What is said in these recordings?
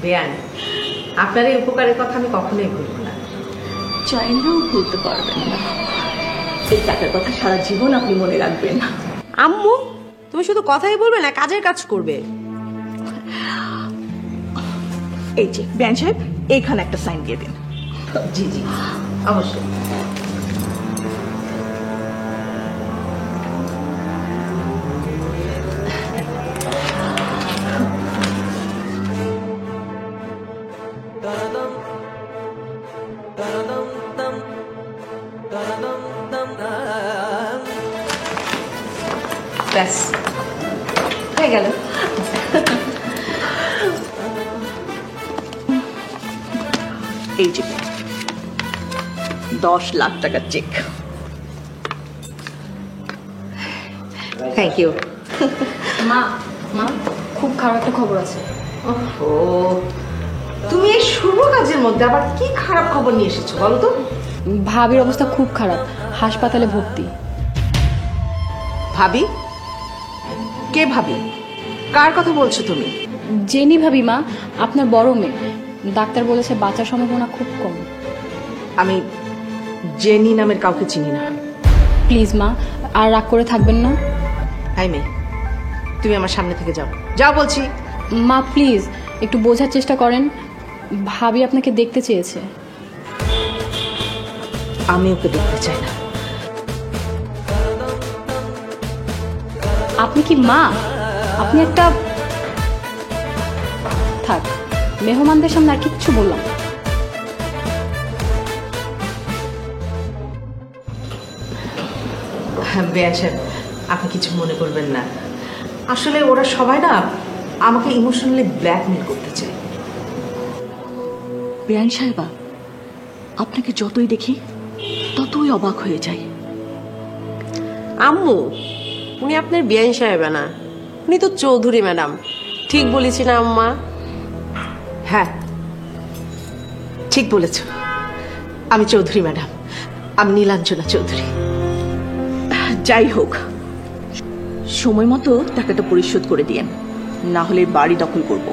বেয়ান, আপনার এই উপকারের কথা আমি কখনোই ভুলব না। চাইলেও ভুলতে পারবেন না। এই টাকার কথা সারা জীবন আপনি মনে রাখবেন। আম্মু, তুমি শুধু কথাই বলবে না, কাজের কাজ করবে। এই যে বেয়ান সাহেব, এইখানে একটা সাইন দিয়ে দিন। জি জি, অবশ্যই। ব্যাস হয়ে গেল। এই যে 10 লাখ টাকার চেক। Thank you. মা মা খুব খারাপ একটা খবর আছে। ও, তুমি এই শুভ কাজের মধ্যে আবার কি খারাপ খবর নিয়ে এসেছো বলো তো? ভাবির অবস্থা খুব খারাপ, হাসপাতালে ভর্তি। ভাবি? কে ভাবি? কার কথা বলছো তুমি? জেনি ভাবি মা, আপনার বড় মেয়ে। ডাক্তার বলেছে বাঁচার সম্ভাবনা খুব কম। আমি জেনি নামের কাউকে চিনি না। প্লিজ মা, আর রাগ করে থাকবেন না। হাই মেয়ে, তুমি আমার সামনে থেকে যাও, যাও বলছি। মা প্লিজ একটু বোঝার চেষ্টা করেন, ভাবি আপনাকে দেখতে চেয়েছে। আমি ওকে দেখতে চাই না। আপনি কি মা? আপনি একটা... থাক, মেহমানদের সামনে আর কিচ্ছু বললাম। বেয়ান সাহেব, আপনি কিছু মনে করবেন না। আসলে ওরা সবাই না আমাকে ইমোশনালি ব্ল্যাকমেল করতে চায়। বেয়ান সাহেবা, আপনাকে যতই দেখি ততই অবাক হয়ে যাই। আম্মু, উনি আপনার বিয়ান সাহেবা না, উনি তো চৌধুরী ম্যাডাম। ঠিক বলেছি না আম্মা? হ্যাঁ, ঠিক বলেছ। আমি চৌধুরী ম্যাডাম, আমি নীলাঞ্জনা চৌধুরী। যাই হোক, সময় মতো টাকাটা পরিশোধ করে দিয়েন, না হলে বাড়ি দখল করব।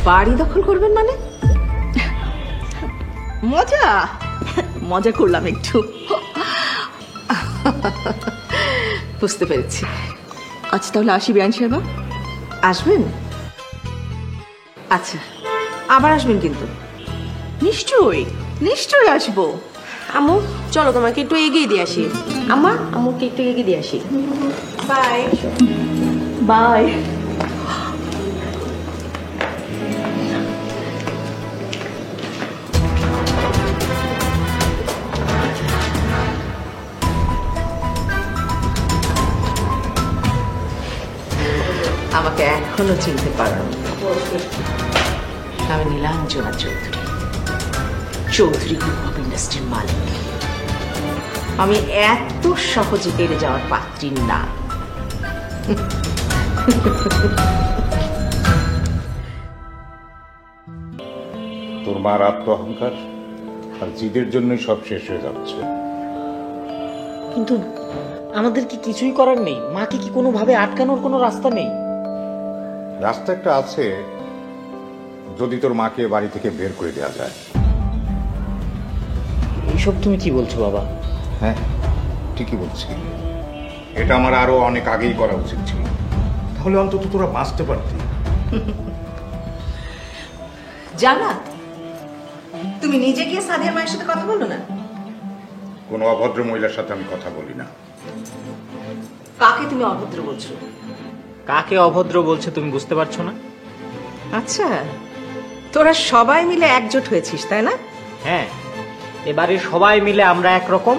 বাড়ি দখল করবেন মানে? মজা মজা করলাম একটু। বুঝতে পেরেছি। আজ তাহলে আসি বেয়ান সাহেবা। আসবেন? আচ্ছা, আবার আসবেন কিন্তু। নিশ্চয়ই নিশ্চয়ই আসবো। আম্মু চলো, তোমাকে একটু এগিয়ে দিয়ে আসি। আম্মা, আম্মুকে একটু এগিয়ে দিয়ে আসি। Bye bye. আমাকে এখনো চিনতে পারো? আমি নীলাঞ্জনা চৌধুরী, চৌধুরী গ্রুপ অফ ইন্ডাস্ট্রির মালিক। আমি এত সহজে বেড়ে যাওয়ার পাত্রী না। তোর মার আত্মঅহংকার আর জিদের জন্যই সব শেষ হয়ে যাচ্ছে। কিন্তু আমাদের কি কিছুই করার নেই? মাকে কি কোনোভাবে আটকানোর কোনো রাস্তা নেই? রাস্তা একটা আছে, যদি তোর মাকে বাড়ি থেকে বের করে দেওয়া যায়। এইসব তুমি কি বলছো বাবা? হ্যাঁ, ঠিকই বলছি। এটা আমার আরো অনেক আগেই করা উচিত ছিল, তাহলে অন্তত তোরা বাঁচতে পারতি। জানা, তুমি নিজে গিয়ে সাদিয়ার মায়ের সাথে কথা বলো না। কোনো অভদ্র মহিলার সাথে আমি কথা বলি না। কাকে তুমি অভদ্র বলছো? কাকে অভদ্র বলছে তুমি বুঝতে পারছো না? আচ্ছা, তোরা সবাই মিলে একজোট হয়েছিস তাই না? হ্যাঁ, এবারে সবাই মিলে আমরা একরকম,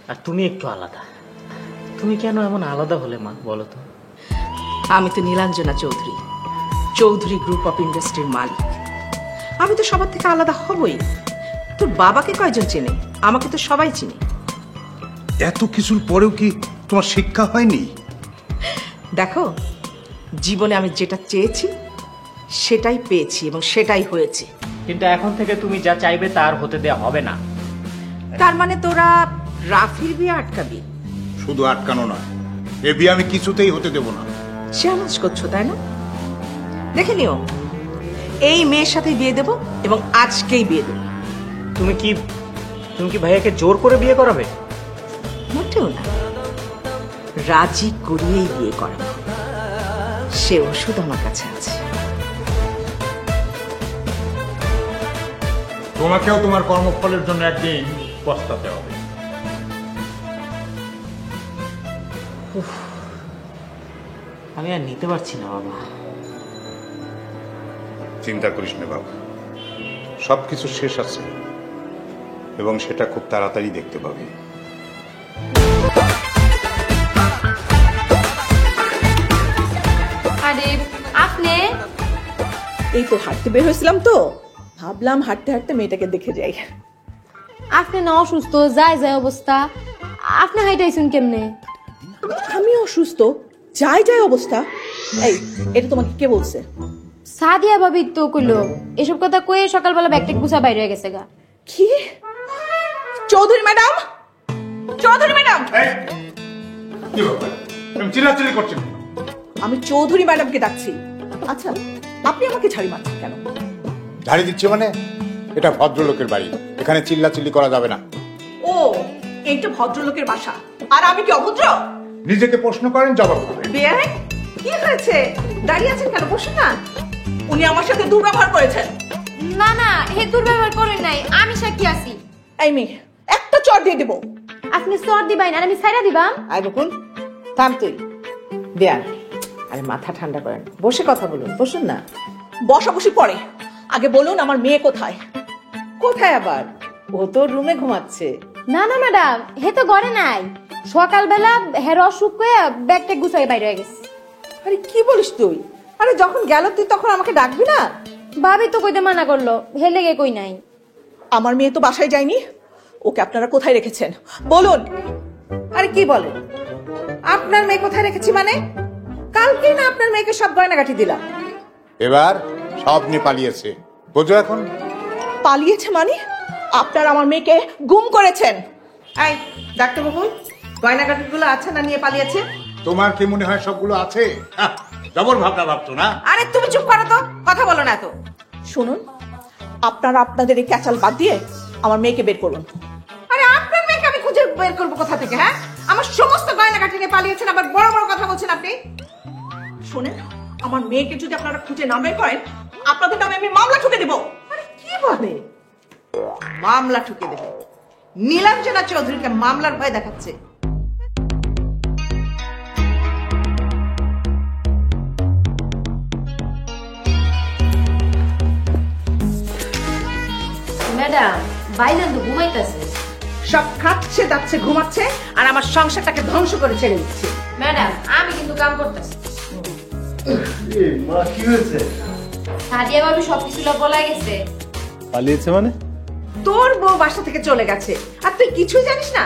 আর তুমি একটু আলাদা। তুমি কেন এমন আলাদা হলে মা, বলো তো? আমি তো নীলাঞ্জনা চৌধুরী, চৌধুরী গ্রুপ অফ ইন্ডাস্ট্রির মালিক। আমি তো সবার থেকে আলাদা হবই। তোর বাবাকে কয়জন চেনে? আমাকে তো সবাই চিনে। এত কিছুর পরেও কি তোমার শিক্ষা হয়নি? দেখো, জীবনে আমি যেটা চেয়েছি সেটাই পেয়েছি এবং সেটাই হয়েছে। কিন্তু এখন থেকে তুমি যা চাইবে তার হতে দেওয়া হবে না। তার মানে তোরা রাফির বিয়ে আটকাবি? শুধু আটকানো নয়, এ বিয়ে আমি কিছুতেই হতে দেব না। চ্যালেঞ্জ করছো তাই না? দেখে নিও, এই মেয়ের সাথে বিয়ে দেব এবং আজকেই বিয়ে দেব। তুমি কি ভাইয়াকে জোর করে বিয়ে করাবে? মোটেও না, রাজি করিয়েই বিয়ে করাবো। সে ওষুধ আমার কাছে আছে। তোমাকেও তোমার কর্মফলের জন্য একদিন পস্তাতে হবে। আমি আর নিতে পারছি না বাবা। চিন্তা করিস না বাবা, সবকিছু শেষ আছে এবং সেটা খুব তাড়াতাড়ি দেখতে পাবি। আরে আপনি এই তো হাঁটতে বের হয়েছিলাম, তো ভাবলাম হাঁটতে হাঁটতে মেয়েটাকে দেখে যাই। আপনি না অসুস্থ, যায় অবস্থা, আপনি হাইটাইছেন কেমনে? আমি অসুস্থ, যাই অবস্থা। এই, এটা তোমাকে কে বলছে? সাদিয়া ভাবি তো কইলো। এসব কথা কয়ে সকালবেলা ব্যাগটা গুছা বাইরে হয়ে গেছে গা। কি? Chowdhury madam, Chowdhury madam! কি ব্যাপার, তুমি চিল্লাচিল্লি করছেন? আমি চৌধুরী ম্যাডামকে ডাকছি। আচ্ছা, আপনি আমাকে ঝাড়ি মারছেন কেন? ঝাড়ি দিচ্ছে মানে? এটা ভদ্রলোকের বাড়ি, এখানে চিল্লাচিল্লি করা যাবে না। ও, এইটা ভদ্রলোকের বাসা, আর আমি কি অভদ্র? নিজেকে প্রশ্ন করেন, জবাব দেবেন। বেআইন, কি হয়েছে? দাঁড়িয়ে আছেন কেন? বসুন না। উনি আমার সাথে দুর্ব্যবহার করেছেন। না না, হে দুর্ব্যবহার করেন নাই, আমি সাক্ষী আছি। এই মেয়ে, একটা চড় দিয়ে দেবো। আপনি সর দিবাই না, আর আমি ছাইরা দিবাম। আয় বকুল, থাম তুই। বেয়ান, আরে মাথা ঠান্ডা করেন, বসে কথা বলুন। বসুন না। বসাবসি পরে, আগে বলুন আমার মেয়ে কোথায়? কোথায় আবার? ও তো রুমে ঘুমাচ্ছে। না না ম্যাডাম, হে তো ঘরে নাই। সকালবেলা হের অসুখ হয়ে ব্যাগটা গুছাই বাইরে হয়ে গেছে। আরে কি বলিস তুই? আরে যখন গেল তুই তখন আমাকে ডাকবি না? ভাবি তো কইতে মানা করলো, হে লেগে কই নাই। আমার মেয়ে তো বাসায় যায়নি, ওকে আপনারা কোথায় রেখেছেন বলুন। আরে কি বলেন? আপনার মেয়ে কোথায় রেখেছি মানে? কালকে না আপনার মেয়েকে সব গয়নাগাটি দিলাম। এবার সব নিয়ে পালিয়েছে, বোঝো এখন? পালিয়েছে মানে? আপনারা আমার মেয়েকে গুম করেছেন। আই ডাক্তার বাবু, গয়নাগাটিগুলো আছে না নিয়ে পালিয়েছে? তোমার কি মনে হয় সবগুলো আছে? জবর ভাবনা ভাবছো না? আরে তুমি চুপ করো তো, কথা বলো না তো। শুনুন, আপনারা আপনাদের এই ক্যাচাল বাদ দিয়ে আমার মেয়েকে বের করুন। আরে আপনার মেয়েকে আমি খুঁজে বের করবো কোথা থেকে? হ্যাঁ, আমার সমস্ত গয়নাগাটি নিয়ে পালিয়েছেন, আবার বড় বড় কথা বলছেন আপনি। শুনেন, আমার মেয়েকে যদি আপনারা খুঁজে না বের করেন, আপনাদের নামে আমি মামলা ঠুকে দেবো। আরে কি বলে? মামলা ঠুকে দেবে? নীলাঞ্জনা চৌধুরীকে মামলার ভয় দেখাচ্ছে। ম্যাডাম, বাইলান তো ঘুমাইতেছে। সব খাচ্ছে দাচ্ছে ঘুমাচ্ছে আর আমার সংসারটাকে ধ্বংস করে ছেড়ে দিচ্ছে। ম্যাডাম, আমি কিন্তু কাম করতেছি। মা, কি হয়েছে? সাদিয়া ভাবি সবকিছু বলা গেছে। পালিয়েছে মানে? তোর বউ বাসা থেকে চলে গেছে আর তুই কিছুই জানিস না?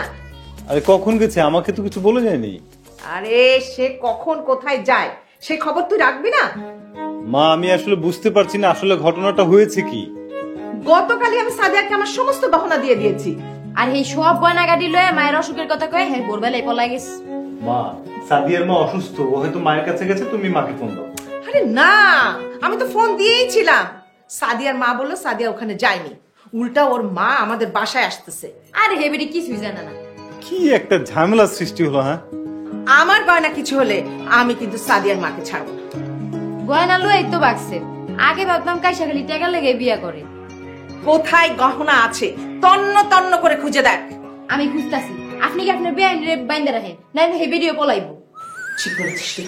আরে কখন গেছে? আমাকে তো কিছু বলে যায়নি। আরে সে কখন কোথায় যায় সে খবর তুই রাখবি না? মা, আমি আসলে বুঝতে পারছি না আসলে ঘটনাটা হয়েছে কি। গতকালই আমি সাদিয়াকে আমার সমস্ত গহনা দিয়ে দিয়েছি। আর এই সব গয়নাগাটি লয়ে মায়ের অসুখের কথা কয়ে হ্যাঁ ভোরবেলায় পলাই গেছে। মা, সাদিয়ার মা অসুস্থ, ও হয়তো মায়ের কাছে গেছে, তুমি মাকে ফোন দাও। আরে না, আমি তো ফোন দিয়েইছিলাম। সাদিয়ার মা বললো সাদিয়া ওখানে যায়নি, উল্টা ওর মা আমাদের বাসায় আসতেছে। আরে হেবেরি কিছুই জানে না। কি একটা ঝামেলা সৃষ্টি হলো। হ্যাঁ, আমার গয়না কিছু হলে আমি কিন্তু সাদিয়ার মাকে ছাড়বো না। গয়না লয়ে তো বাগছে। আগে ভাবতাম কাইসা খালি টাকা লেগে বিয়া করে। কোথায় গহনা আছে তন্ন তন্ন করে খুঁজে দেখ। আমি খুঁজতাছি, আপনি কি আপনার বেআইন রে বাইন্দা রাখেন, নাই হে ভিডিও পলাইবো। ঠিক বলেছিস তুই।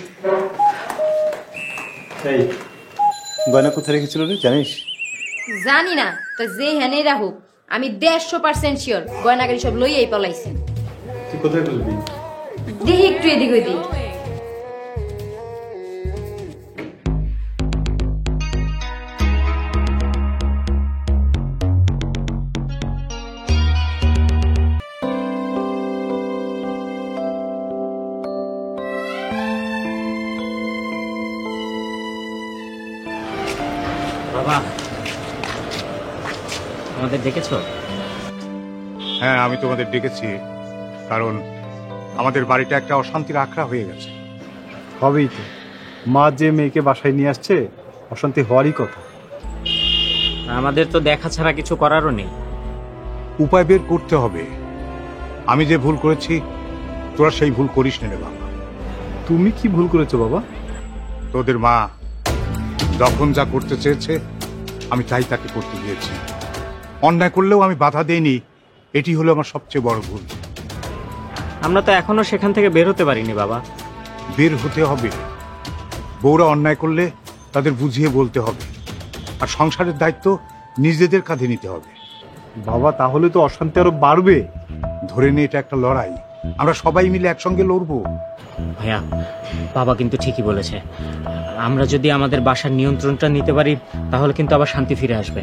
এই গয়না কোথায় রেখেছিল রে, জানিস? জানি না, তো যে হেনে রাখুক আমি 100% শিওর গয়নাগাড়ি সব লইয়াই পলাইছে। তুই কোথায় বলবি? দেখি একটু এদিক ওইদিক। বাবা, আমাদের ডেকেছো? হ্যাঁ, আমি তোমাদের ডেকেছি কারণ আমাদের বাড়িটা একটা অশান্তির আখড়া হয়ে গেছে। হবেই তো, মা যে মেয়েকে বাসায় নিয়ে আসছে অশান্তি হওয়ারই কথা। আমাদের তো দেখা ছাড়া কিছু করারও নেই। উপায় বের করতে হবে। আমি যে ভুল করেছি তোরা সেই ভুল করিস না রে বাবা। তুমি কি ভুল করেছো বাবা? তোদের মা যখন যা করতে চেয়েছে আমি তাই তাকে করতে দিয়েছি। অন্যায় করলেও আমি বাধা দেইনি, এটি হলো আমার সবচেয়ে বড় ভুল। আমরা তো এখনো সেখান থেকে বের হতে পারিনি বাবা। বের হতে হবে। বউরা অন্যায় করলে তাদের বুঝিয়ে বলতে হবে, আর সংসারের দায়িত্ব নিজেদের কাঁধে নিতে হবে। বাবা তাহলে তো অশান্তি আরো বাড়বে। ধরে নিয়ে এটা একটা লড়াই, আমরা সবাই মিলে একসঙ্গে লড়বো। ভাইয়া, বাবা কিন্তু ঠিকই বলেছে। আমরা যদি আমাদের বাসার নিয়ন্ত্রণটা নিতে পারি তাহলে কিন্তু আবার শান্তি ফিরে আসবে।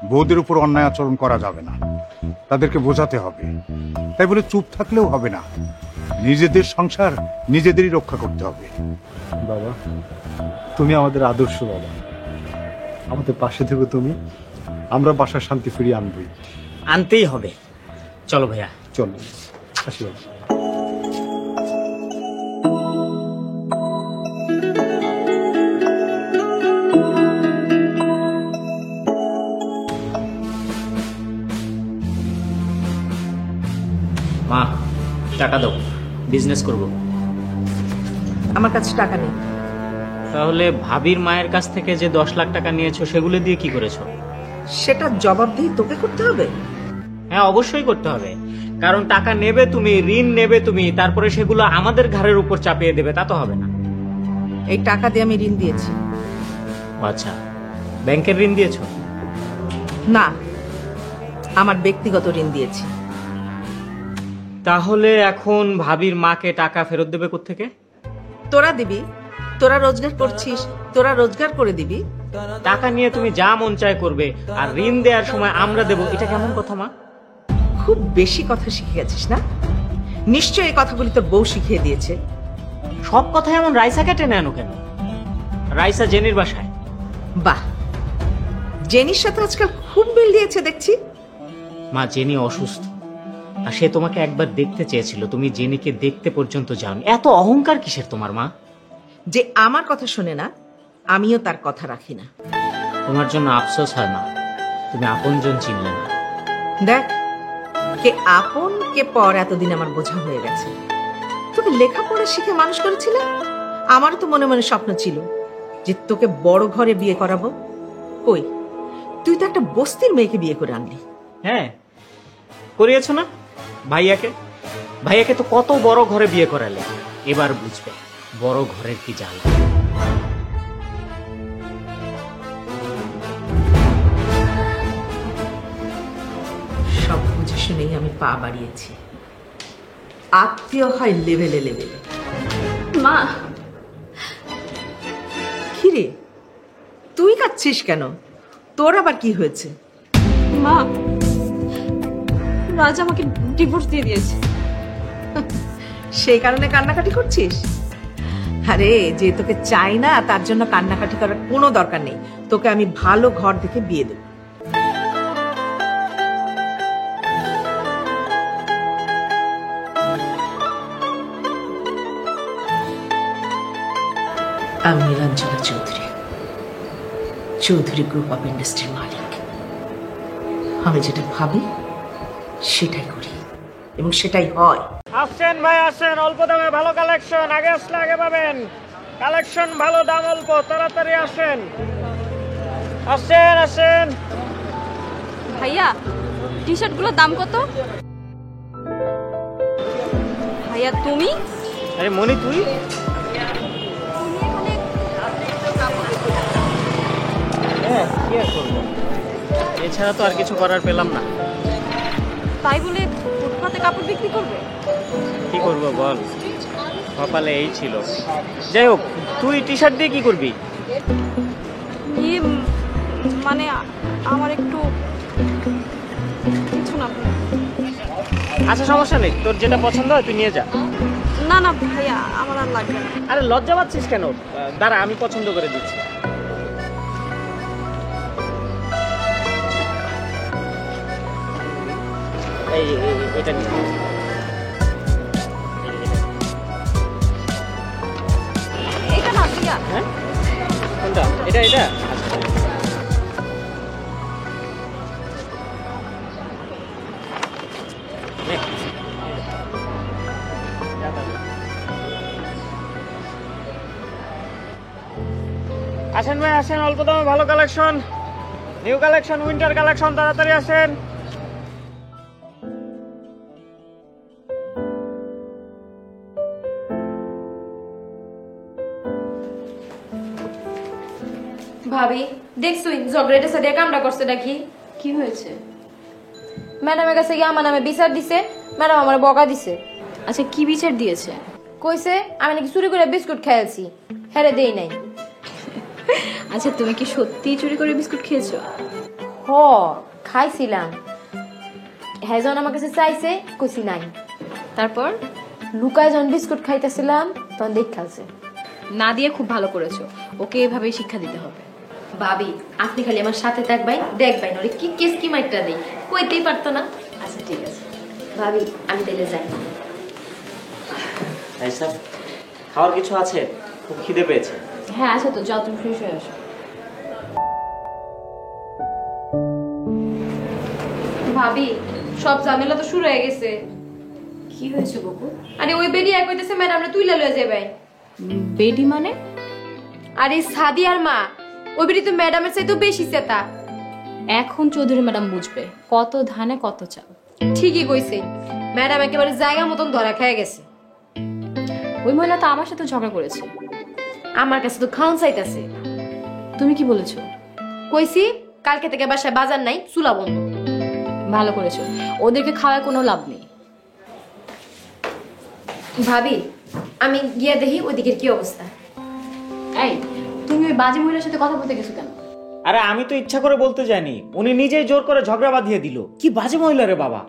বউদের উপর অন্যায় আচরণ করা যাবে না, তাদেরকে বোঝাতে হবে। তাই বলে চুপ থাকলেও হবে না, নিজেদের সংসার নিজেদেরই রক্ষা করতে হবে। বাবা তুমি আমাদের আদর্শ বাবা, আমাদের পাশে থেকে তুমি, আমরা বাসার শান্তি ফিরিয়ে আনবই। আনতেই হবে। চলো ভাইয়া। চলো আসি বাবা। মা, টাকা দাও, বিজনেস করব। আমার কাছে টাকা নেই। তাহলে ভাবির মায়ের কাছ থেকে যে 10 লাখ টাকা নিয়েছো সেগুলো দিয়ে কি করেছো? সেটা জবাবদিহি তোকে করতে হবে। হ্যাঁ, অবশ্যই করতে হবে, কারণ টাকা নেবে তুমি, ঋণ নেবে তুমি, তারপরে সেগুলো আমাদের ঘাড়ের উপর চাপিয়ে দেবে, তা তো হবে না। এই টাকা দিয়ে আমি ঋণ দিয়েছি। ও আচ্ছা, ব্যাংকের ঋণ দিয়েছো? না, আমার ব্যক্তিগত ঋণ দিয়েছি। তাহলে এখন ভাবির মাকে টাকা ফেরত দেবে কোত্থেকে? তোরা দিবি, তোরা রোজগার করছিস, তোরা রোজগার করে দিবি। টাকা নিয়ে তুমি যা মন চায় করবে, আর ঋণ দেওয়ার সময় আমরা দেব, এটা কেমন কথা মা? খুব বেশি কথা শিখে গেছিস না? নিশ্চয় এই কথাগুলি তোর বউ শিখিয়ে দিয়েছে। সব কথা এমন রাইসাকে টেনে আনো কেন? রাইসা জেনির বাসায়। বাহ, জেনির সাথে আজকাল খুব মিল দিয়েছে দেখছি। মা, জেনি অসুস্থ, আর সে তোমাকে একবার দেখতে চেয়েছিল, তুমি জেনিকে দেখতে পর্যন্ত যাওনি। এত অহংকার কিসের তোমার মা? যে আমার কথা শোনে না, আমিও তার কথা রাখি না। তোমার জন্য আফসোস হয় মা, তুমি আপনজন চিনলে না। দেখ, কে আপন কে পর এতদিন আমার বোঝা হয়ে গেছে। তোকে লেখাপড়া শিখে মানুষ করেছিলে। আমারও তো মনে মনে স্বপ্ন ছিল যে তোকে বড় ঘরে বিয়ে করাবো। কই, তুই তো একটা বস্তির মেয়েকে বিয়ে করে আনলি। হ্যাঁ, করিয়েছো না? ভাইয়াকে ভাইয়াকে তো কত বড় ঘরে বিয়ে করালে। এবার বুঝবে বড় ঘরের কি জ্বালা। সব বুঝে শুনেই আমি পা বাড়িয়েছি। আত্মীয় হয় লেভেলে লেভেলে। মা, কিরে, তুই কাঁদছিস কেন? তোর আবার কি হয়েছে? মা, রাজ আমাকে ডিভোর্স দিয়ে দিয়েছে। সেই কারণে কান্নাকাটি করছিস? আরে, যে তোকে চাই না তার জন্য কান্নাকাটি করার কোনো দরকার নেই। তোকে আমি ভালো ঘর দেখে বিয়ে দেব। আমি নীলাঞ্জনা চৌধুরী, চৌধুরী গ্রুপ অফ ইন্ডাস্ট্রির মালিক। আমি যেটা ভাবি সেটাই করি, এবং সেটাই হয়। আসছেন ভাই, আসছেন। অল্প দামে ভালো কালেকশন, আগে আসলে আগে পাবেন। কালেকশন ভালো, দাম অল্প, তাড়াতাড়ি আসেন। আসেন আসেন। ভাইয়া, টি শার্ট গুলোর দাম কত? ভাইয়া তুমি? আরে মনি, তুই? হ্যাঁ, কি আর করবো, এছাড়া তো আর কিছু করার পেলাম না। তাই বলে ফুটপাতে কাপড় বিক্রি করবে? কি করবো বল, কপালে এই ছিল। যাই হোক, তুই টি শার্ট দিয়ে কি করবি? মানে আমার একটু কিছু না। আচ্ছা, সমস্যা নেই, তোর যেটা পছন্দ হয় তুই নিয়ে যা। না না ভাইয়া, আমার আর লাগবে না। আরে লজ্জা পাচ্ছিস কেন? দাঁড়া, আমি পছন্দ করে দিচ্ছি। এটা নিয়ে এটা না ভাইয়া। হ্যাঁ, কোনটা? এটা এটা আসেন ভাই আসেন, অল্প দামে ভালো collection, new collection, winter collection, তাড়াতাড়ি আসেন। ভাবি দেখছুই ঝগড়াটা সাথে কামড়া করছে নাকি? কি হয়েছে? ম্যাডামের কাছে গিয়ে আমার নামে বিচার দিছে, ম্যাডাম আমার বকা দিছে। আচ্ছা কি বিচার দিয়েছে? কইছে আমি নাকি চুরি করে বিস্কুট খেয়েছি, হেরে দেই নাই। আচ্ছা তুমি কি সত্যি চুরি করে বিস্কুট খেয়েছো? হ খাইছিলাম। হ্যাঁ যখন আমার কাছে চাইছে কইছি নাই। তারপর? লুকায় যখন বিস্কুট খাইতেছিলাম তখন দেখ খাইছে। না দিয়ে খুব ভালো করেছো, ওকে এভাবেই শিক্ষা দিতে হবে। ভাবি আপনি খালি আমার সাথে দেখবাই নরে কি কেস কি মাইটটা দেই, কইতেই পারতো না। আচ্ছা ঠিক আছে। ভাবি আমি তাইলে যাই। স্যার খাওয়ার কিছু আছে? খুব খিদে পেয়েছে। হ্যাঁ আচ্ছা তো যাও তুমি ফ্রেশ হয়ে আসো। ভাবি সব ঝামেলা তো শুরু হয়ে গেছে। কি হয়েছে বকু? আরে ওই বেরি এক কইতেছে ম্যাডামরে তুইলা লয়ে যাবে। বেডি মানে? আরে সাদিয়ার মা ওই বেরি তো ম্যাডামের চাইতেও বেশি চেতা। এখন চৌধুরী ম্যাডাম বুঝবে কত ধানে কত চাল। ঠিকই কইছে, ম্যাডাম একেবারে জায়গা মতন ধরা খেয়ে গেছে। ওই মহিলা তো আমার সাথে ঝগড়া করেছে। আমার কাছে তো খাওন চাইতেছে। তুমি কি বলেছো? কইছি কালকে থেকে বাসায় বাজার নাই, চুলা বন্ধ। ভালো করেছো, ওদেরকে খাওয়ায় কোনো লাভ নেই। ভাবি আমি গিয়ে দেখি ওইদিকের কি অবস্থা। এই তুমি ওই বাজে মহিলার সাথে কথা বলতে গেছো কেন? আরে আমি তো ইচ্ছা করে বলতে যাইনি, উনি নিজেই জোর করে ঝগড়া বাঁধিয়ে দিল। কি বাজে মহিলা রে বাবা!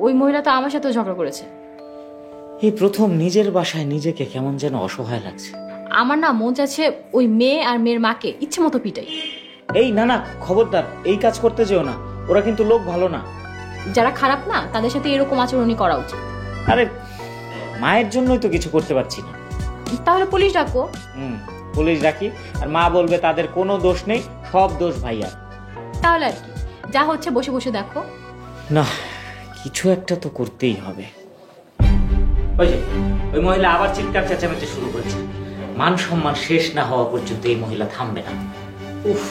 ওই মহিলা তো আমার সাথেও ঝগড়া করেছে। এই প্রথম নিজের বাসায় নিজেকে কেমন যেন অসহায় লাগছে। আমার না মন চাচ্ছে ওই মেয়ে আর মেয়ের মাকে ইচ্ছে মতো পিটাই। এই না না, খবরদার এই কাজ করতে যেও না, ওরা কিন্তু লোক ভালো না। যারা খারাপ না তাদের সাথে এরকম আচরণই করা উচিত। আরে মায়ের জন্যই তো কিছু করতে পারছি না। তাহলে পুলিশ ডাকো। পুলিশ ডাকি, আর মা বলবে তাদের কোনো দোষ নেই, সব দোষ ভাইয়ার। তাহলে আর কি, যা হচ্ছে বসে বসে দেখো। না, কিছু একটা তো করতেই হবে। ওই যে ওই মহিলা আবার চিৎকার চেঁচামেচি শুরু করেছে। মান সম্মান শেষ না হওয়া পর্যন্ত এই মহিলা থামবে না। উফ,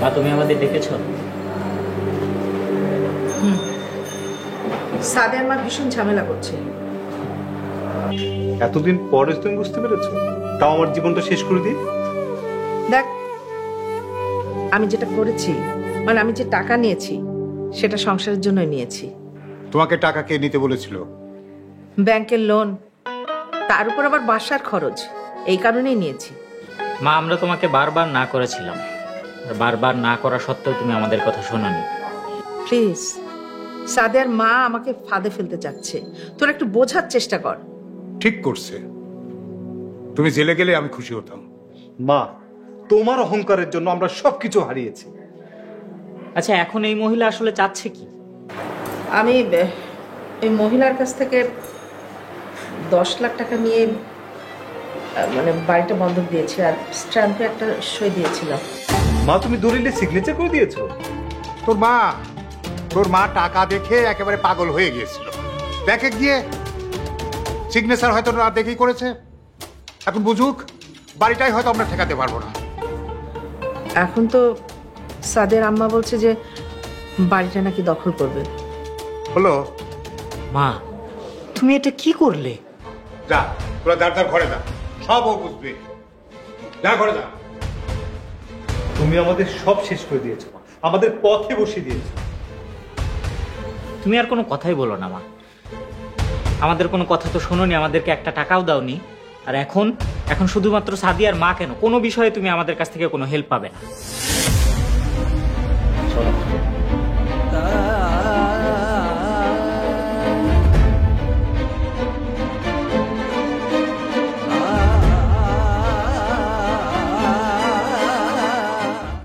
মা তুমি আমাদের ডেকেছ? সাদিয়ার মা ভীষণ ঝামেলা করছে। এতদিন পরে তুমি বুঝতে পেরেছো? তাও আমার জীবনটা শেষ করে দিই। দেখ আমি যেটা করেছি, মানে আমি যে টাকা নিয়েছি সেটা সংসারের জন্য নিয়েছি। তোমাকে টাকা কে নিতে বলেছিল? ব্যাংকের লোন, তার উপর আবার বাসার খরচ, এই কারণেই নিয়েছি। মা আমরা তোমাকে বারবার না করেছিলাম, আর বারবার না করা সত্ত্বেও তুমি আমাদের কথা শোনোনি। প্লিজ, সাদিয়ার মা আমাকে ফাঁদে ফেলতে চাচ্ছে, তোর একটু বোঝার চেষ্টা কর। ঠিক করছে, তুমি জেলে গেলে আমি খুশি হতাম। মা, তোমার অহংকারের জন্য আমরা সবকিছু হারিয়েছি। আচ্ছা এখন এই মহিলা আসলে চাচ্ছে কি? আমি এই মহিলার কাছ থেকে 10 লাখ টাকা নিয়ে মানে বাড়িটা বন্ধক দিয়েছি, আর স্ট্যাম্পে একটা সই দিয়েছিলাম। মা তুমি দলিলে সিগনেচার করে দিয়েছো? তোর মা টাকা দেখে একেবারে পাগল হয়ে গিয়েছিল। ব্যাংকে গিয়ে সিগনেচার হয়তো না দেখেই করেছে। এখন বুঝুক, বাড়িটাই হয়তো আমরা ঠেকাতে পারবো না। এখন তো সাদের আম্মা বলছে যে বাড়িটা নাকি দখল করবে। হলো মা তুমি এটা কি করলে? যা, তোরা দাঁড় ঘরে যা, সব ও বুঝবে। যা ঘরে যা। তুমি আমাদের সব শেষ করে দিয়েছো, আমাদের পথে বসিয়ে দিয়েছো। তুমি আর কোনো কথাই বলো না মা, আমাদের কোনো কথা তো শোনোনি, আমাদেরকে একটা টাকাও দাওনি। আর এখন শুধুমাত্র সাদিয়ার মা কেন, কোনো বিষয়ে তুমি আমাদের কাছ থেকে কোনো হেল্প পাবে না।